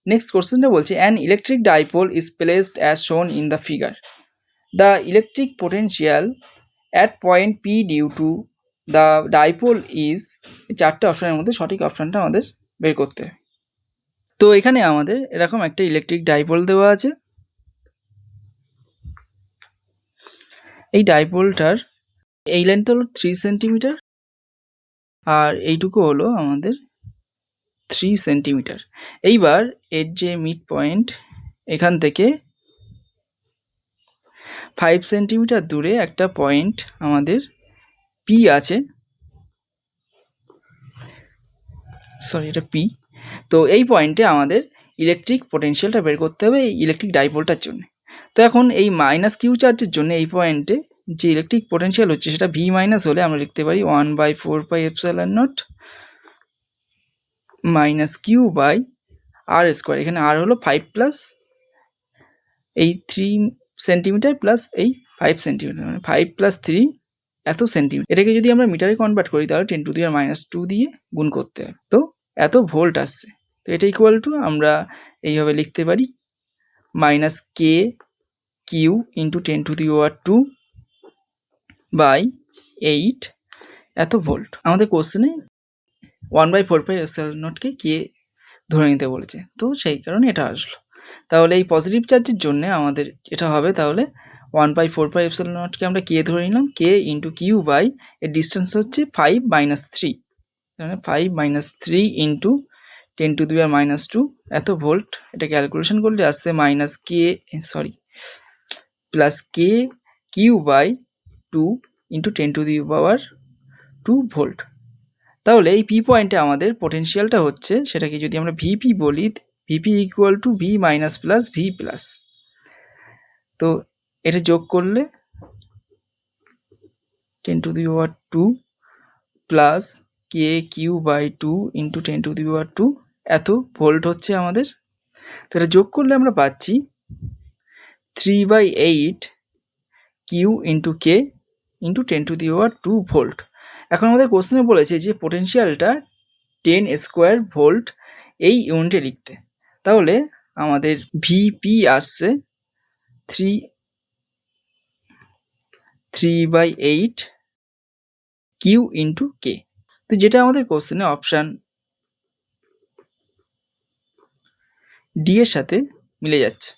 Next কোশ্চেনটা বলছে an electric dipole is placed as shown in the figure. The electric potential at point P due to the dipole is, এই চারটে অপশানের মধ্যে সঠিক অপশানটা আমাদের বের করতে হবে। তো এখানে আমাদের এরকম একটা ইলেকট্রিক ডাইপোল দেওয়া আছে। এই ডাইপোলটার এই লেন্থ হলো 3 সেন্টিমিটার আর এইটুকু হলো আমাদের 3 সেন্টিমিটার। এইবার এর যে মিড পয়েন্ট এখান থেকে 5 সেন্টিমিটার দূরে একটা পয়েন্ট আমাদের পি আছে, সরি এটা পি। তো এই পয়েন্টে আমাদের ইলেকট্রিক পোটেনশিয়ালটা বের করতে হবে এই ইলেকট্রিক ডাইপোলটার জন্য। তো এখন এই মাইনাস কিউ চার্জের জন্য এই পয়েন্টে যে ইলেকট্রিক পোটেনশিয়াল হচ্ছে সেটা ভি মাইনাস হলে আমরা লিখতে পারি 1/4πε0 minus q by r square. এখানে আর হলো 5 প্লাস এই 3 সেন্টিমিটার প্লাস এই 5 সেন্টিমিটার, মানে 5 প্লাস 3 এত সেন্টিমিটার। এটাকে যদি আমরা মিটারে কনভার্ট করি তাহলে 10⁻² দিয়ে গুণ করতে হবে। তো এত ভোল্ট আসছে। তো এটা ইকুয়াল টু আমরা এইভাবে লিখতে পারি minus K Q into 10⁻² by 8 এত ভোল্ট। আমাদের কোশ্চেনে 1/4πε0কে কে ধরে নিতে বলেছে, তো সেই কারণে এটা আসলো। তাহলে এই পজিটিভ চার্জের জন্য আমাদের এটা হবে তাহলে 1/4πε0কে আমরা কে ধরে নিলাম, কে ইন্টু কিউ বাই এর ডিস্টেন্স হচ্ছে 5 - 3, মানে 5 - 3 ইন্টু 10⁻² এত ভোল্ট। এটা ক্যালকুলেশন করলে আসছে minus K plus K Q by 2 into 10⁻² volt. তাহলে এই পি পয়েন্টে আমাদের পোটেনশিয়ালটা হচ্ছে, সেটাকে যদি আমরা ভিপি বলি, VP equal to V minus plus V plus. তো এটা যোগ করলে 10⁻² plus K Q by 2 into 10⁻² এত ভোল্ট হচ্ছে আমাদের। তো এটা যোগ করলে আমরা পাচ্ছি 3/8 Q into k into 10⁻² volt. এখন আমাদের কোশ্চেনে বলেছে যে পোটেনশিয়ালটা 10² ভোল্ট এই ইউনিটে লিখতে। তাহলে আমাদের ভিপি আসছে 3/8 কিউ ইন্টু কে। তো যেটা আমাদের কোশ্চেনে অপশান ডি এর সাথে মিলে যাচ্ছে।